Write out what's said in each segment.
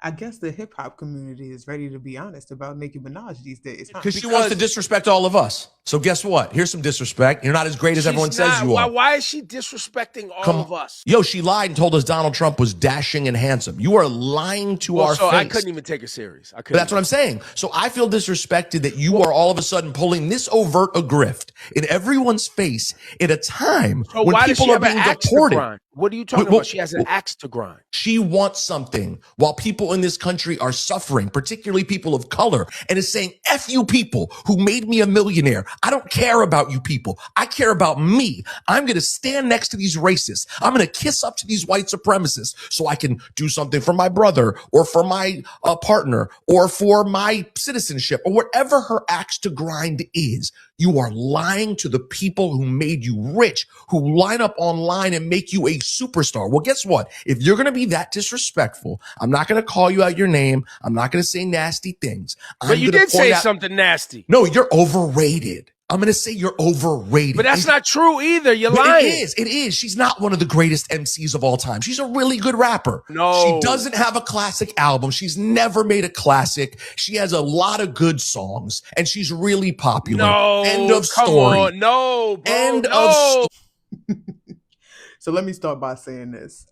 I guess the hip hop community is ready to be honest about Nicki Minaj these days, huh? Because she wants to disrespect all of us. So guess what? Here's some disrespect. You're not as great as everyone says you are. Why is she disrespecting all of us? Yo, she lied and told us Donald Trump was dashing and handsome. You are lying to our face. I couldn't even take her serious. But that's what I'm saying. So I feel disrespected that you are all of a sudden pulling this overt a grift in everyone's face at a time when people are being deported. What are you talking about? She has an axe to grind. She wants something while people in this country are suffering, particularly people of color, and is saying, F you people who made me a millionaire. I don't care about you people. I care about me. I'm going to stand next to these racists. I'm going to kiss up to these white supremacists so I can do something for my brother or for my partner or for my citizenship or whatever her axe to grind is. You are lying to the people who made you rich, who line up online and make you a superstar. Well, guess what? If you're going to be that disrespectful, I'm not going to call you out your name. I'm not going to say nasty things. But you did say something nasty. No, you're overrated. I'm going to say you're overrated. But that's not true either. You're lying. It is. She's not one of the greatest MCs of all time. She's a really good rapper. No. She doesn't have a classic album. She's never made a classic. She has a lot of good songs, and she's really popular. No. End of story. Come on. No, bro. End of story. So let me start by saying this.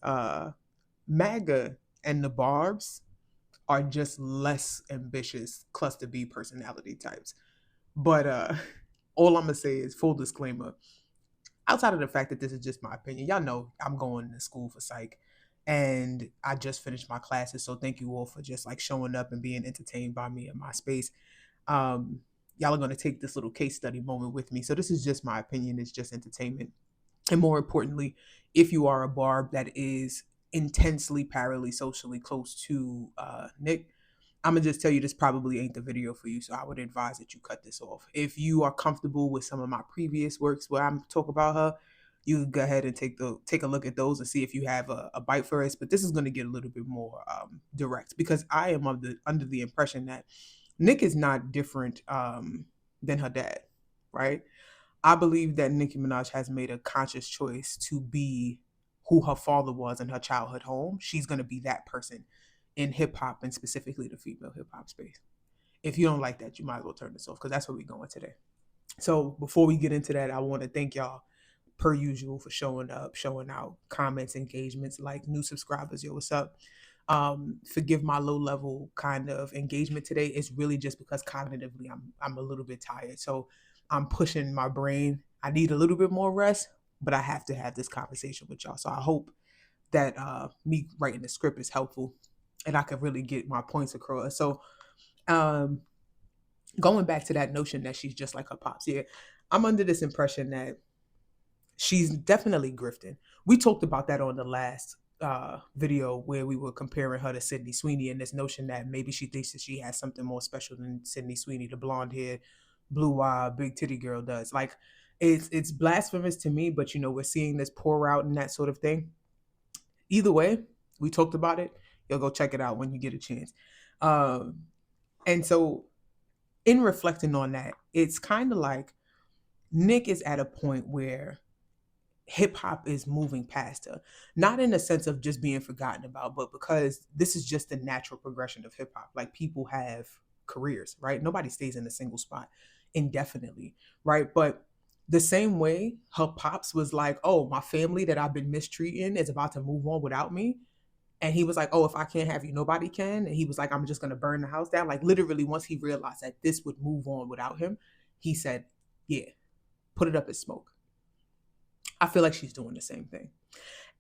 MAGA and the Barbs are just less ambitious cluster B personality types. But all I'm going to say is, full disclaimer, outside of the fact that this is just my opinion, y'all know I'm going to school for psych and I just finished my classes. So thank you all for just like showing up and being entertained by me in my space. Y'all are going to take this little case study moment with me. So this is just my opinion. It's just entertainment. And more importantly, if you are a Barb that is intensely parasocially close to Nick, I'm going to just tell you this probably ain't the video for you, so I would advise that you cut this off. If you are comfortable with some of my previous works where I'm talking about her, you can go ahead and take a look at those and see if you have a bite for us. But this is going to get a little bit more direct, because I am under the impression that Nick is not different than her dad, right? I believe that Nicki Minaj has made a conscious choice to be who her father was in her childhood home. She's going to be that person in hip hop, and specifically the female hip hop space. If you don't like that, you might as well turn this off, because that's where we're going today. So before we get into that, I want to thank y'all per usual for showing up, showing out, comments, engagements, like new subscribers. Yo, what's up? Forgive my low level kind of engagement today. It's really just because cognitively I'm a little bit tired. So I'm pushing my brain. I need a little bit more rest, but I have to have this conversation with y'all. So I hope that me writing the script is helpful and I can really get my points across. So going back to that notion that she's just like her pops, yeah, I'm under this impression that she's definitely grifting. We talked about that on the last video where we were comparing her to Sydney Sweeney, and this notion that maybe she thinks that she has something more special than Sydney Sweeney, the blonde hair, blue eye, big titty girl does. Like, it's blasphemous to me, but we're seeing this pour out and that sort of thing. Either way, we talked about it. You'll go check it out when you get a chance. And so in reflecting on that, it's kind of like Nick is at a point where hip hop is moving past her, not in the sense of just being forgotten about, but because this is just the natural progression of hip hop. Like, people have careers, right? Nobody stays in a single spot indefinitely, right? But the same way her pops was like, oh, my family that I've been mistreating is about to move on without me. And he was like, oh, if I can't have you, nobody can. And he was like, I'm just going to burn the house down. Like, literally, once he realized that this would move on without him, he said, yeah, put it up as smoke. I feel like she's doing the same thing.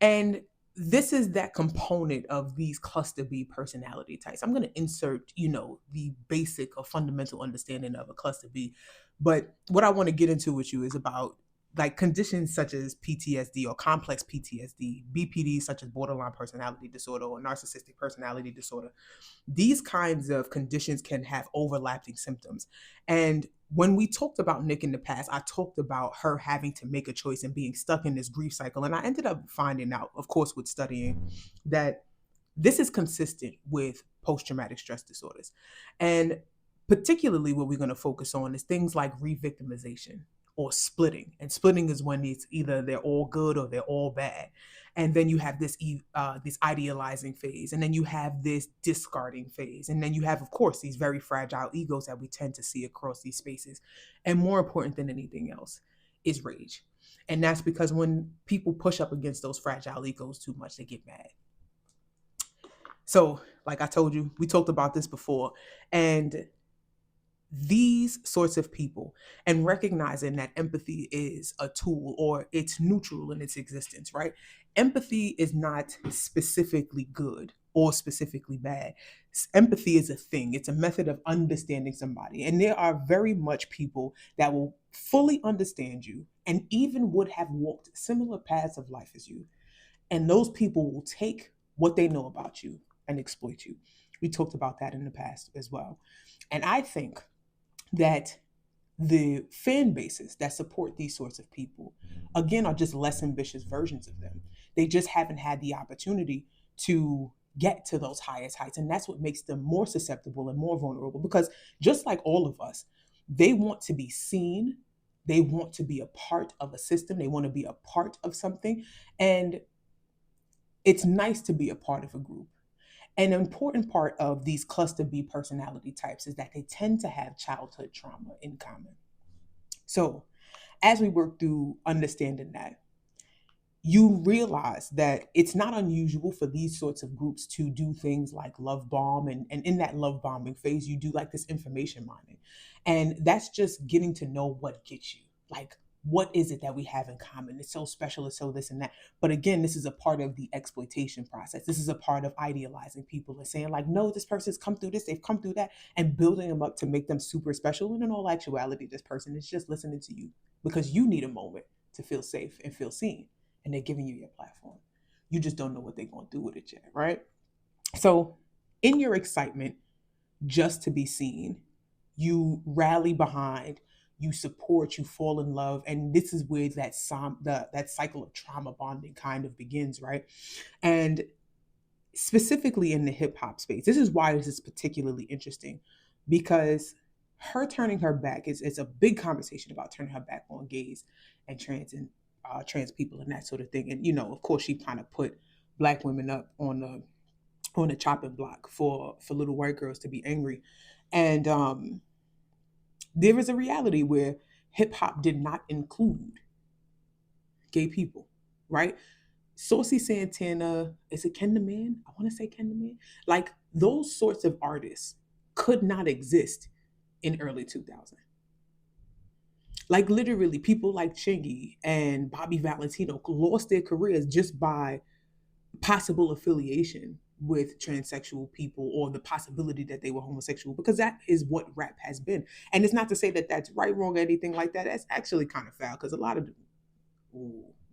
And this is that component of these cluster B personality types. I'm going to insert, the basic or fundamental understanding of a cluster B. But what I want to get into with you is about like conditions such as PTSD or complex PTSD, BPD such as borderline personality disorder or narcissistic personality disorder. These kinds of conditions can have overlapping symptoms. And when we talked about Nick in the past, I talked about her having to make a choice and being stuck in this grief cycle. And I ended up finding out, of course, with studying, that this is consistent with post-traumatic stress disorders. And particularly what we're going to focus on is things like re-victimization or splitting. And splitting is when it's either they're all good or they're all bad. And then you have this idealizing phase, and then you have this discarding phase, and then you have, of course, these very fragile egos that we tend to see across these spaces. And more important than anything else is rage. And that's because when people push up against those fragile egos too much, they get mad. So, like I told you, we talked about this before, and these sorts of people, and recognizing that empathy is a tool, or it's neutral in its existence, right? Empathy is not specifically good or specifically bad. Empathy is a thing. It's a method of understanding somebody. And there are very much people that will fully understand you and even would have walked similar paths of life as you. And those people will take what they know about you and exploit you. We talked about that in the past as well. And I think that the fan bases that support these sorts of people, again, are just less ambitious versions of them. They just haven't had the opportunity to get to those highest heights. And that's what makes them more susceptible and more vulnerable, because just like all of us, they want to be seen. They want to be a part of a system. They want to be a part of something. And it's nice to be a part of a group. An important part of these cluster B personality types is that they tend to have childhood trauma in common. So as we work through understanding that, you realize that it's not unusual for these sorts of groups to do things like love bomb. And in that love bombing phase, you do like this information mining. And that's just getting to know what gets you. Like, what is it that we have in common? It's so special, it's so this and that. But again, this is a part of the exploitation process. This is a part of idealizing people and saying like, no, this person's come through this, they've come through that, and building them up to make them super special. And in all actuality, this person is just listening to you because you need a moment to feel safe and feel seen. And they're giving you your platform. You just don't know what they're going to do with it yet, right? So in your excitement just to be seen, you rally behind, you support, you fall in love. And this is where that cycle of trauma bonding kind of begins, right? And specifically in the hip hop space, this is why this is particularly interesting, because her turning her back is a big conversation about turning her back on gays and trans people and that sort of thing. And, of course, she kind of put Black women up on the chopping block for little white girls to be angry. And there is a reality where hip hop did not include gay people, right? Saucy Santana, is it Ken the Man? I want to say Ken the Man. Like, those sorts of artists could not exist in early 2000. Like, literally, people like Chingy and Bobby Valentino lost their careers just by possible affiliation with transsexual people, or the possibility that they were homosexual, because that is what rap has been. And it's not to say that that's right, wrong, or anything like that. That's actually kind of foul, because a lot of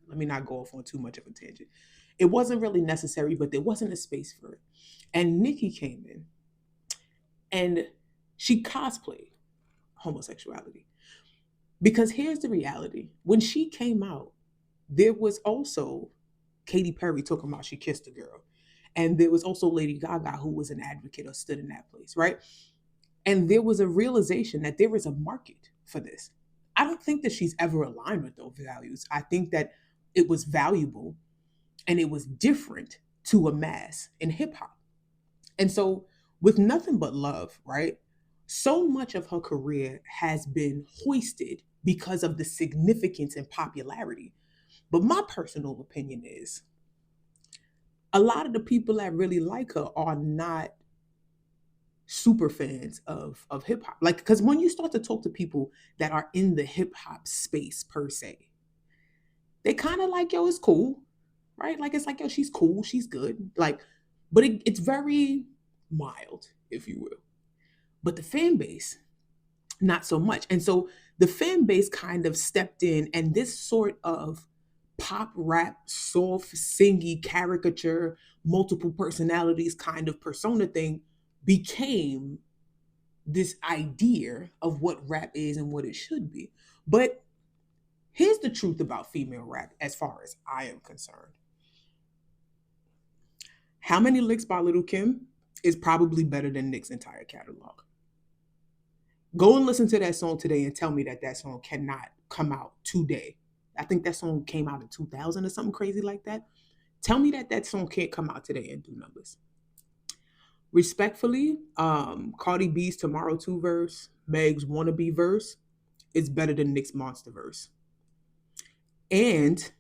let me not go off on too much of a tangent. It wasn't really necessary, but there wasn't a space for it. And Nicki came in and she cosplayed homosexuality. Because here's the reality. When she came out, there was also Katy Perry talking about she kissed a girl. And there was also Lady Gaga, who was an advocate or stood in that place, right? And there was a realization that there is a market for this. I don't think that she's ever aligned with those values. I think that it was valuable and it was different to a mass in hip hop. And so with Nothing But Love, right? So much of her career has been hoisted because of the significance and popularity. But my personal opinion is a lot of the people that really like her are not super fans of hip hop. Like, because when you start to talk to people that are in the hip hop space per se, they kind of like, yo, it's cool, right? Like, it's like, yo, she's cool, she's good. Like, but it's very mild, if you will. But the fan base, not so much. And so the fan base kind of stepped in, and this sort of pop rap, soft, singy, caricature, multiple personalities kind of persona thing became this idea of what rap is and what it should be. But here's the truth about female rap as far as I am concerned. How Many Licks by Lil' Kim is probably better than Nick's entire catalog. Go and listen to that song today and tell me that that song cannot come out today. I think that song came out in 2000 or something crazy like that. Tell me that song can't come out today and do numbers. Respectfully, Cardi B's Tomorrow 2 verse, Meg's Wannabe verse is better than Nick's Monster verse. And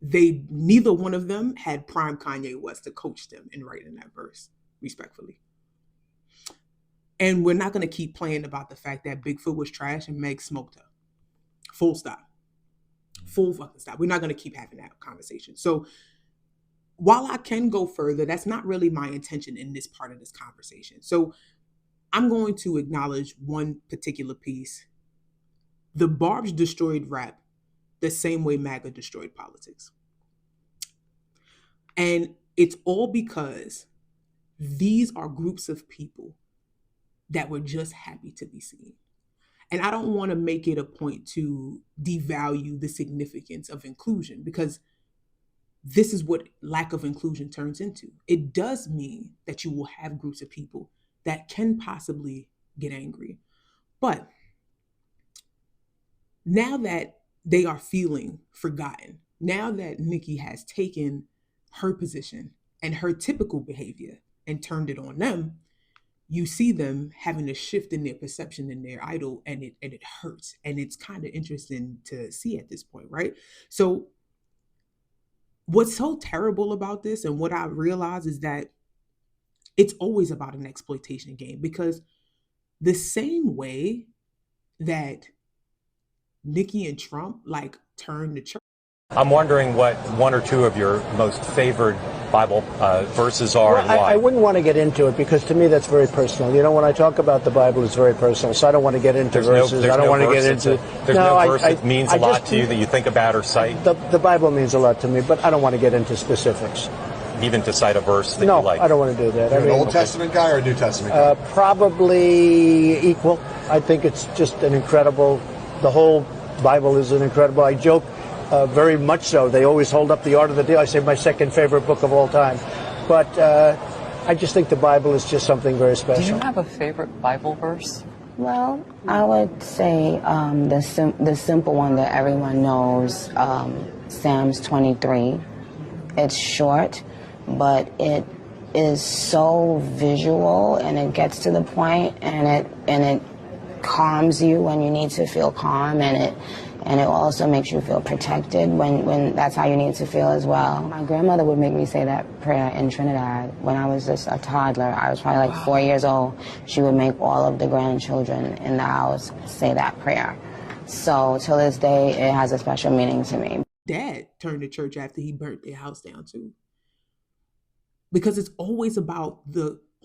neither one of them had prime Kanye West to coach them in writing that verse, respectfully. And we're not going to keep playing about the fact that Bigfoot was trash and Meg smoked her. Full stop. Full fucking stop. We're not going to keep having that conversation. So while I can go further, that's not really my intention in this part of this conversation. So I'm going to acknowledge one particular piece. The Barbs destroyed rap the same way MAGA destroyed politics. And it's all because these are groups of people that were just happy to be seen. And I don't want to make it a point to devalue the significance of inclusion, because this is what lack of inclusion turns into. It does mean that you will have groups of people that can possibly get angry. But now that they are feeling forgotten, now that Nicki has taken her position and her typical behavior and turned it on them, you see them having a shift in their perception in their idol, and it hurts. And it's kind of interesting to see at this point, right? So what's so terrible about this, and what I realize, is that it's always about an exploitation game, because the same way that Nicki and Trump turned the church. I'm wondering what one or two of your most favored Bible verses are, and why. I wouldn't want to get into it, because to me that's very personal. You know, when I talk about the Bible, it's very personal, so I don't want to get into verses. I don't want to get into... There's no verse that means a lot to you that you think about or cite? The Bible means a lot to me, but I don't want to get into specifics. Even to cite a verse that you like? No, I don't want to do that. You're an Old Testament guy or a New Testament guy? Probably equal. I think it's just an incredible... The whole Bible is an incredible... I joke... very much so. They always hold up the Art of the Deal. I say my second favorite book of all time. But I just think the Bible is just something very special. Do you have a favorite Bible verse? Well, I would say the simple one that everyone knows, Psalms 23. It's short, but it is so visual, and it gets to the point, and it calms you when you need to feel calm, and it also makes you feel protected when that's how you need to feel as well. My grandmother would make me say that prayer in Trinidad when I was just a toddler. I was probably 4 years old. She would make all of the grandchildren in the house say that prayer. So till this day, it has a special meaning to me. Dad turned the church after he burnt their house down too. Because it's always about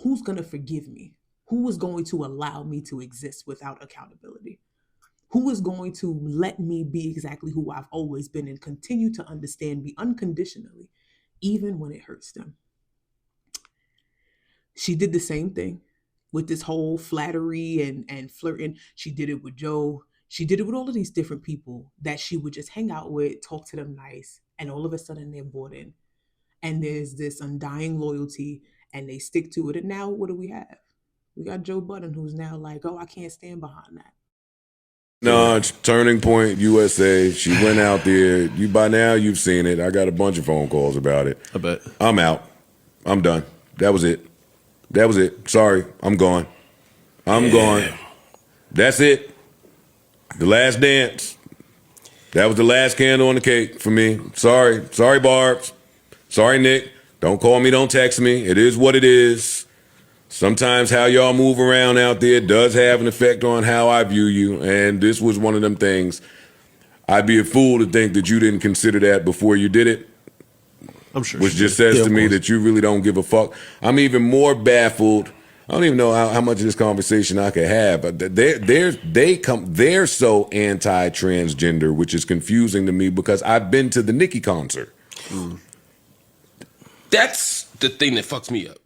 who's going to forgive me? Who is going to allow me to exist without accountability? Who is going to let me be exactly who I've always been and continue to understand me unconditionally, even when it hurts them? She did the same thing with this whole flattery and flirting. She did it with Joe. She did it with all of these different people that she would just hang out with, talk to them nice, and all of a sudden they're bought in. And there's this undying loyalty, and they stick to it. And now what do we have? We got Joe Budden, who's now like, oh, I can't stand behind that. Minaj, Turning Point USA. She went out there. By now you've seen it. I got a bunch of phone calls about it. I bet. I'm out. I'm done. That was it. Sorry, I'm gone. I'm gone. That's it. The last dance. That was the last candle on the cake for me. Sorry, Barbs. Sorry, Nick. Don't call me. Don't text me. It is what it is. Sometimes how y'all move around out there does have an effect on how I view you, and this was one of them things. I'd be a fool to think that you didn't consider that before you did it. I'm sure. Which just says to me that you really don't give a fuck. I'm even more baffled. I don't even know how much of this conversation I could have. But they're so anti-transgender, which is confusing to me because I've been to the Nicki concert. That's the thing that fucks me up.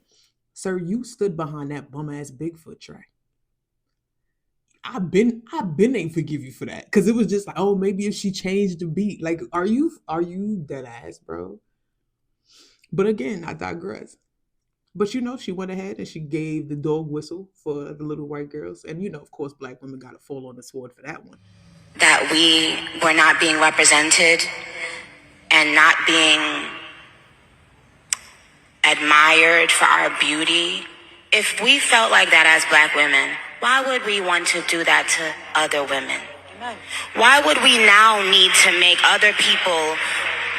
Sir, you stood behind that bum ass Bigfoot track. I've been ain't forgive you for that, because it was just like, oh, maybe if she changed the beat. Like, are you dead ass, bro? But again, I digress. But she went ahead and she gave the dog whistle for the little white girls, and of course, black women got to fall on the sword for that one. that we were not being represented and not being admired for our beauty. If we felt like that as Black women, why would we want to do that to other women? Why would we now need to make other people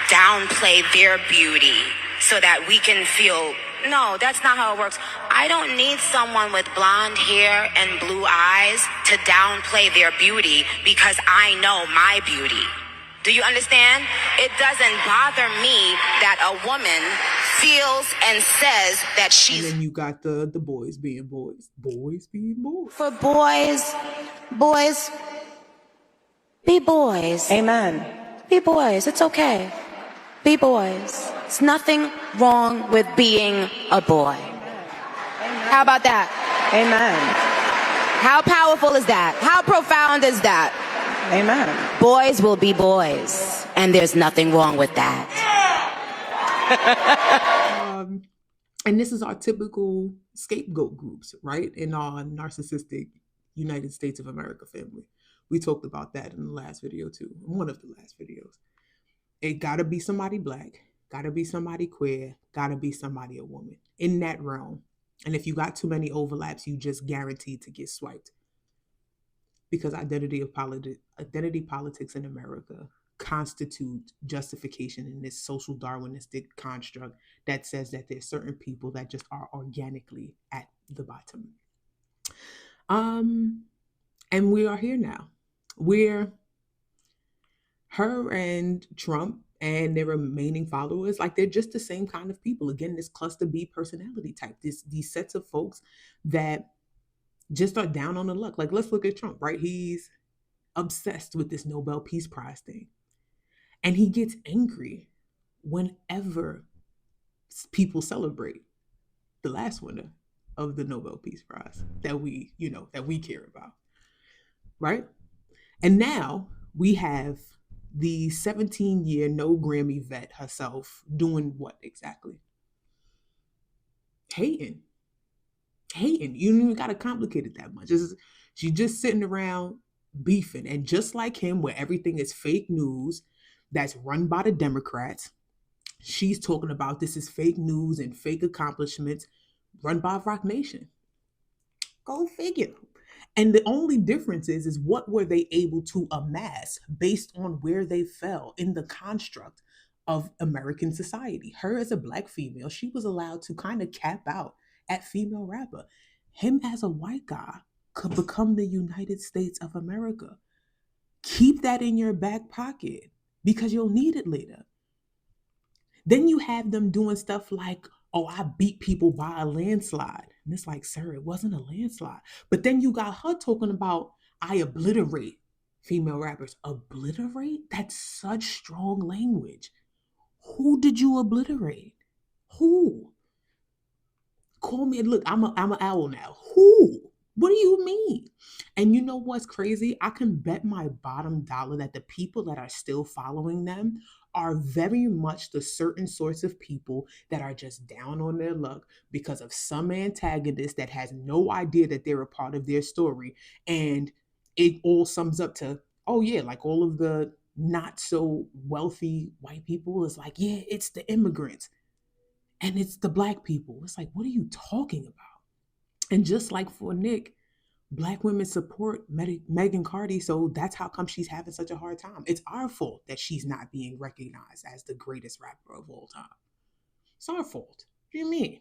downplay their beauty so that we can feel, no, that's not how it works. I don't need someone with blonde hair and blue eyes to downplay their beauty because I know my beauty. Do you understand? It doesn't bother me that a woman feels and says that she's... And then you got the boys being boys. Boys being boys. For boys, be boys. Amen. Be boys. It's okay. Be boys. It's nothing wrong with being a boy. How about that? Amen. How powerful is that? How profound is that? Amen. Boys will be boys, and there's nothing wrong with that. And this is our typical scapegoat groups, right? In our narcissistic United States of America family. We talked about that in the last video too, one of the last videos. It gotta be somebody Black, gotta be somebody queer, gotta be somebody a woman in that realm. And if you got too many overlaps, you just guaranteed to get swiped. Because identity politics in America constitute justification in this social Darwinistic construct that says that there's certain people that just are organically at the bottom. And we are here now. We're her and Trump and their remaining followers, like they're just the same kind of people. Again, this cluster B personality type, these sets of folks that just are down on the luck. Like, let's look at Trump, right? He's obsessed with this Nobel Peace Prize thing. And he gets angry whenever people celebrate the last winner of the Nobel Peace Prize that we care about, right? And now we have the 17-year no Grammy vet herself doing what exactly? Hating. You don't even got to complicate it that much. She's just sitting around beefing. And just like him, where everything is fake news that's run by the Democrats, she's talking about this is fake news and fake accomplishments run by Rock Nation. Go figure. And the only difference is what were they able to amass based on where they fell in the construct of American society. Her as a Black female, she was allowed to kind of cap out at female rapper. Him as a white guy could become the United States of America. Keep that in your back pocket because you'll need it later. Then you have them doing stuff like, oh, I beat people by a landslide. And it's like, sir, it wasn't a landslide. But then you got her talking about, I obliterate female rappers. Obliterate? That's such strong language. Who did you obliterate? Who? Call me, look, I'm an owl now. Who? What do you mean? And you know what's crazy? I can bet my bottom dollar that the people that are still following them are very much the certain sorts of people that are just down on their luck because of some antagonist that has no idea that they're a part of their story. And it all sums up to, oh yeah, like all of the not so wealthy white people is like, yeah, it's the immigrants and it's the Black people. It's like, what are you talking about? And just like for Nick, Black women support Megan Cardi, so that's how come she's having such a hard time. It's our fault that she's not being recognized as the greatest rapper of all time. It's our fault. What do you mean?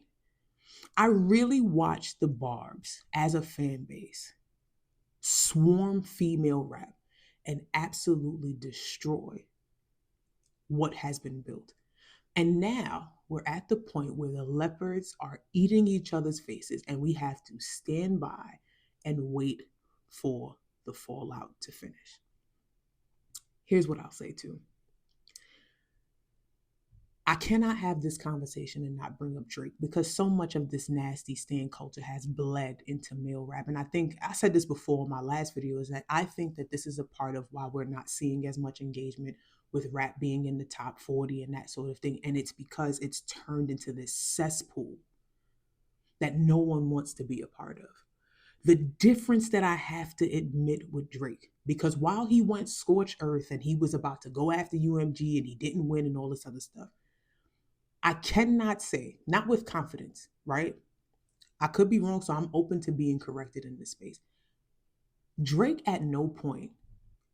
I really watched the Barbs as a fan base swarm female rap and absolutely destroy what has been built. And now we're at the point where the leopards are eating each other's faces and we have to stand by and wait for the fallout to finish. Here's what I'll say too. I cannot have this conversation and not bring up Drake because so much of this nasty stan culture has bled into male rap. And I think I said this before in my last video is that I think that this is a part of why we're not seeing as much engagement with rap being in the top 40 and that sort of thing. And it's because it's turned into this cesspool that no one wants to be a part of. The difference that I have to admit with Drake, because while he went scorched earth and he was about to go after UMG and he didn't win and all this other stuff, I cannot say, not with confidence, right? I could be wrong, so I'm open to being corrected in this space. Drake at no point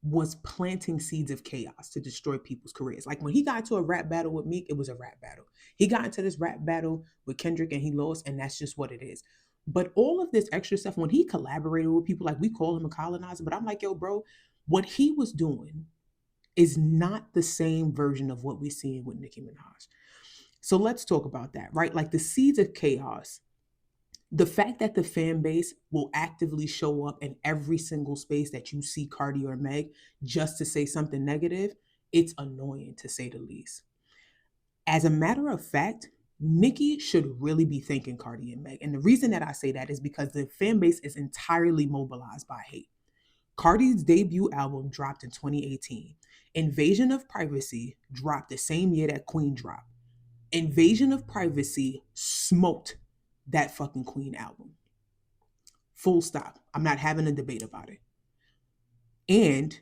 was planting seeds of chaos to destroy people's careers. Like when he got into a rap battle with Meek, it was a rap battle. He got into this rap battle with Kendrick and he lost, and that's just what it is. But all of this extra stuff, when he collaborated with people, like we call him a colonizer, but I'm like, yo, bro, what he was doing is not the same version of what we're seeing with Nicki Minaj. So let's talk about that, right? Like the seeds of chaos. The fact that the fan base will actively show up in every single space that you see Cardi or Meg just to say something negative, it's annoying to say the least. As a matter of fact, Nicki should really be thanking Cardi and Meg. And the reason that I say that is because the fan base is entirely mobilized by hate. Cardi's debut album dropped in 2018. Invasion of Privacy dropped the same year that Queen dropped. Invasion of Privacy smoked that fucking Queen album. Full stop. I'm not having a debate about it. And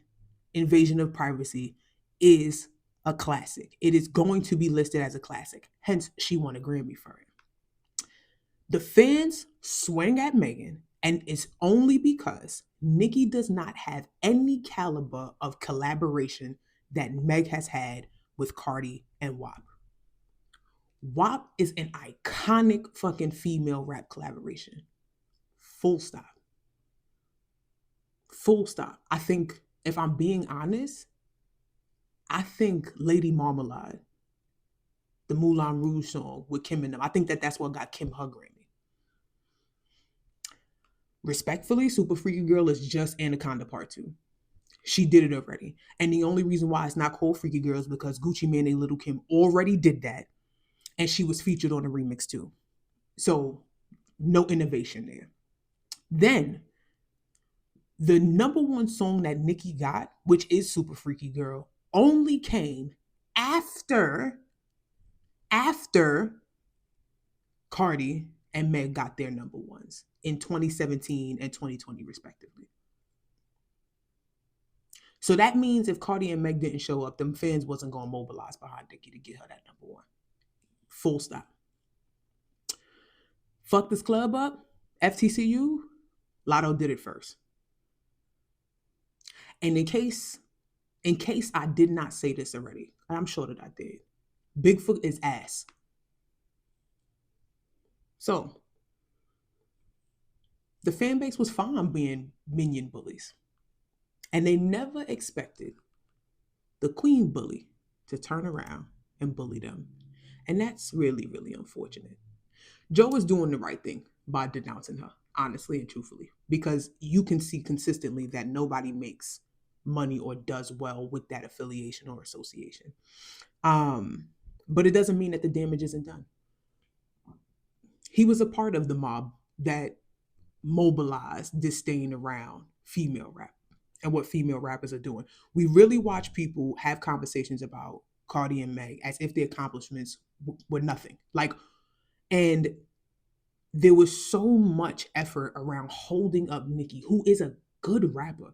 Invasion of Privacy is a classic. It is going to be listed as a classic. Hence, she won a Grammy for it. The fans swing at Megan, and it's only because Nicki does not have any caliber of collaboration that Meg has had with Cardi and WAP. WAP is an iconic fucking female rap collaboration. Full stop. Full stop. I think, if I'm being honest, I think Lady Marmalade, the Moulin Rouge song with Kim and them, I think that's what got Kim her Grammy. Respectfully, Super Freaky Girl is just Anaconda Part 2. She did it already. And the only reason why it's not called Freaky Girl is because Gucci Mane and Little Kim already did that. And she was featured on a remix too. So no innovation there. Then the number one song that Nicki got, which is Super Freaky Girl, only came after Cardi and Meg got their number ones in 2017 and 2020 respectively. So that means if Cardi and Meg didn't show up, them fans wasn't going to mobilize behind Nicki to get her that number one. Full stop. Fuck this club up, FTCU, Lotto did it first. And in case I did not say this already, and I'm sure that I did, Bigfoot is ass. So the fan base was fine being minion bullies. And they never expected the queen bully to turn around and bully them. And that's really, really unfortunate. Joe is doing the right thing by denouncing her, honestly and truthfully, because you can see consistently that nobody makes money or does well with that affiliation or association. But it doesn't mean that the damage isn't done. He was a part of the mob that mobilized disdain around female rap and what female rappers are doing. We really watch people have conversations about Cardi and Meg as if their accomplishments were nothing. And there was so much effort around holding up Nicki, who is a good rapper.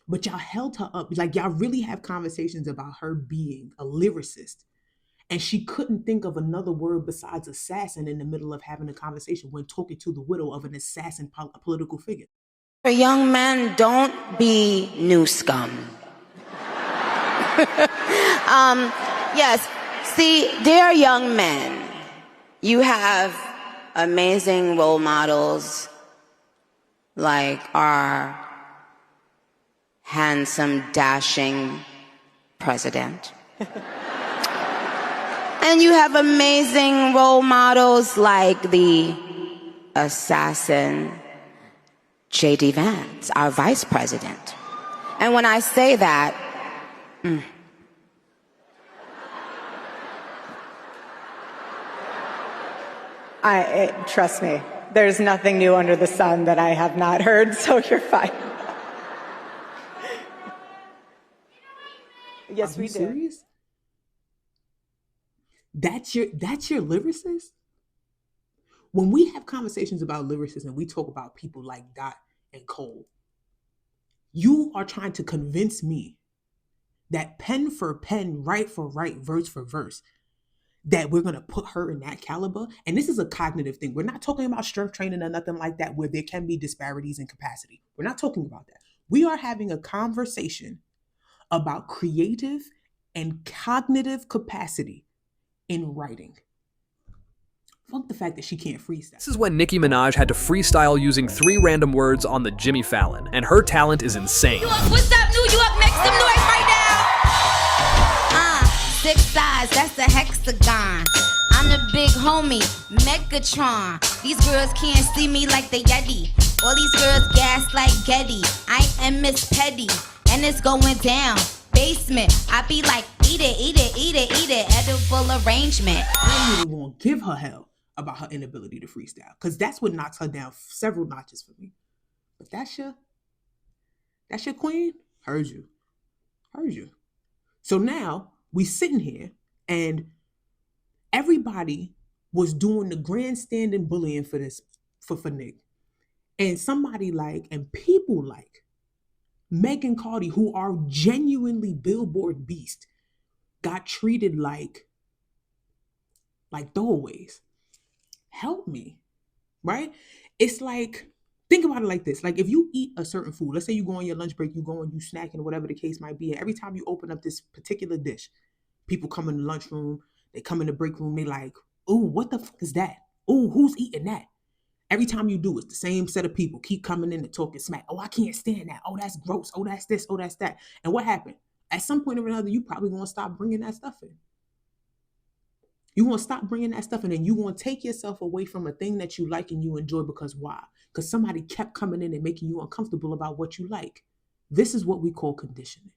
But y'all held her up. Y'all really have conversations about her being a lyricist. And she couldn't think of another word besides assassin in the middle of having a conversation when talking to the widow of an assassin political figure. Young men, don't be new scum. Yes, see, dear young men, you have amazing role models like our handsome, dashing president. And you have amazing role models like the assassin JD Vance, our vice president. And when I say that, trust me, there's nothing new under the sun that I have not heard, so you're fine. Yes, we did. Serious? That's your lyricist? When we have conversations about lyricism, we talk about people like Dot and Cole. You are trying to convince me that pen for pen, right for right, verse for verse, that we're going to put her in that caliber. And this is a cognitive thing. We're not talking about strength training or nothing like that, where there can be disparities in capacity. We're not talking about that. We are having a conversation about creative and cognitive capacity in writing. Fuck the fact that she can't freestyle. This is when Nicki Minaj had to freestyle using 3 random words on the Jimmy Fallon, and her talent is insane. What's up, New York? Make some noise right now. 6 sides, that's a hexagon. I'm the big homie, Megatron. These girls can't see me like the Yeti. All these girls gas like Getty. I am Miss Petty, and it's going down. Basement, I be like, eat it, eat it, eat it, eat it. Edible arrangement. I really won't give her hell about her inability to freestyle, because that's what knocks her down several notches for me. But that's your queen. Heard you. So now we sitting here and everybody was doing the grandstanding bullying for this for Nick. And somebody like, and people like Meg and Cardi, who are genuinely Billboard beasts, got treated like throwaways. Help me, right? It's like, think about it like this. Like if you eat a certain food, let's say you go on your lunch break, you snacking, whatever the case might be. And every time you open up this particular dish, people come in the lunchroom, they come in the break room, they like, oh, what the fuck is that? Oh, who's eating that? Every time you do, it's the same set of people keep coming in and talking smack. Oh, I can't stand that. Oh, that's gross. Oh, that's this. Oh, that's that. And what happened? At some point or another, you probably going to stop bringing that stuff in. You want to stop bringing that stuff in, and you want to take yourself away from a thing that you like and you enjoy. Because why? Because somebody kept coming in and making you uncomfortable about what you like. This is what we call conditioning.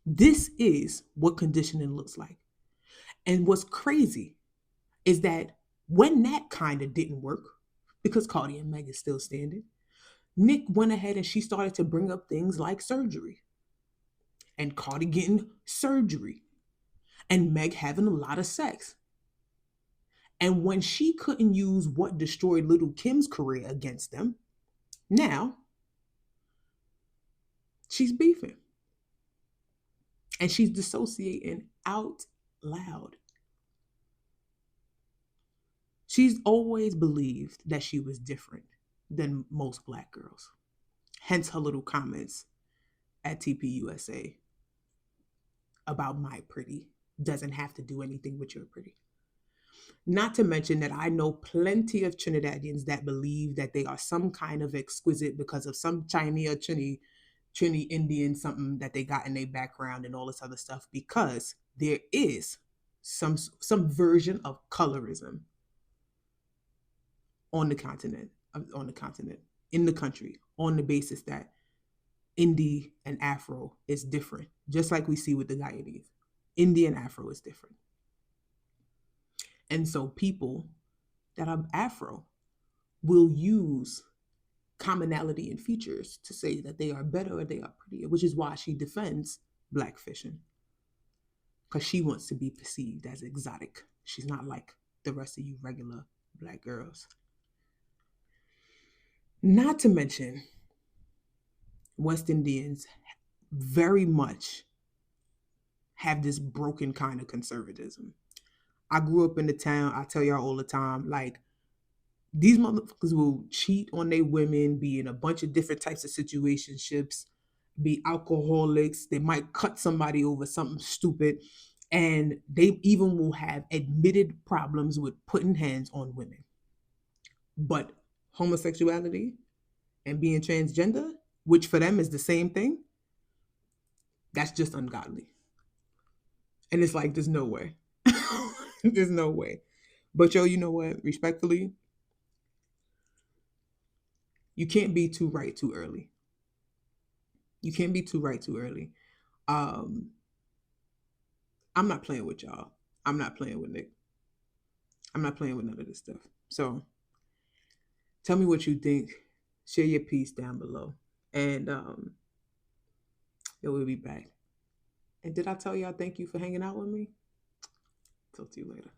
This is what conditioning looks like. And what's crazy is that when that kind of didn't work, because Cardi and Meg is still standing, Nick went ahead and she started to bring up things like surgery. And Cardi getting surgery. And Meg having a lot of sex. And when she couldn't use what destroyed Little Kim's career against them, now she's beefing. And she's dissociating out loud. She's always believed that she was different than most Black girls. Hence her little comments at TPUSA about my pretty doesn't have to do anything with your pretty. Not to mention that I know plenty of Trinidadians that believe that they are some kind of exquisite because of some Chinese or Trini Indian something that they got in their background and all this other stuff, because there is some version of colorism in the country, on the basis that Indie and Afro is different, just like we see with the Guyanese. Indie and Afro is different. And so people that are Afro will use commonality in features to say that they are better or they are prettier, which is why she defends Black fishing, because she wants to be perceived as exotic. She's not like the rest of you regular Black girls. Not to mention, West Indians very much have this broken kind of conservatism. I grew up in the town, I tell y'all all the time, like, these motherfuckers will cheat on their women, be in a bunch of different types of situationships, be alcoholics, they might cut somebody over something stupid, and they even will have admitted problems with putting hands on women. But homosexuality and being transgender, which for them is the same thing, that's just ungodly. And it's like, there's no way. There's no way. But yo, you know what? Respectfully, you can't be too right too early. You can't be too right too early. I'm not playing with y'all. I'm not playing with Nick. I'm not playing with none of this stuff. So tell me what you think. Share your piece down below. And we'll be back. And did I tell y'all thank you for hanging out with me? Talk to you later.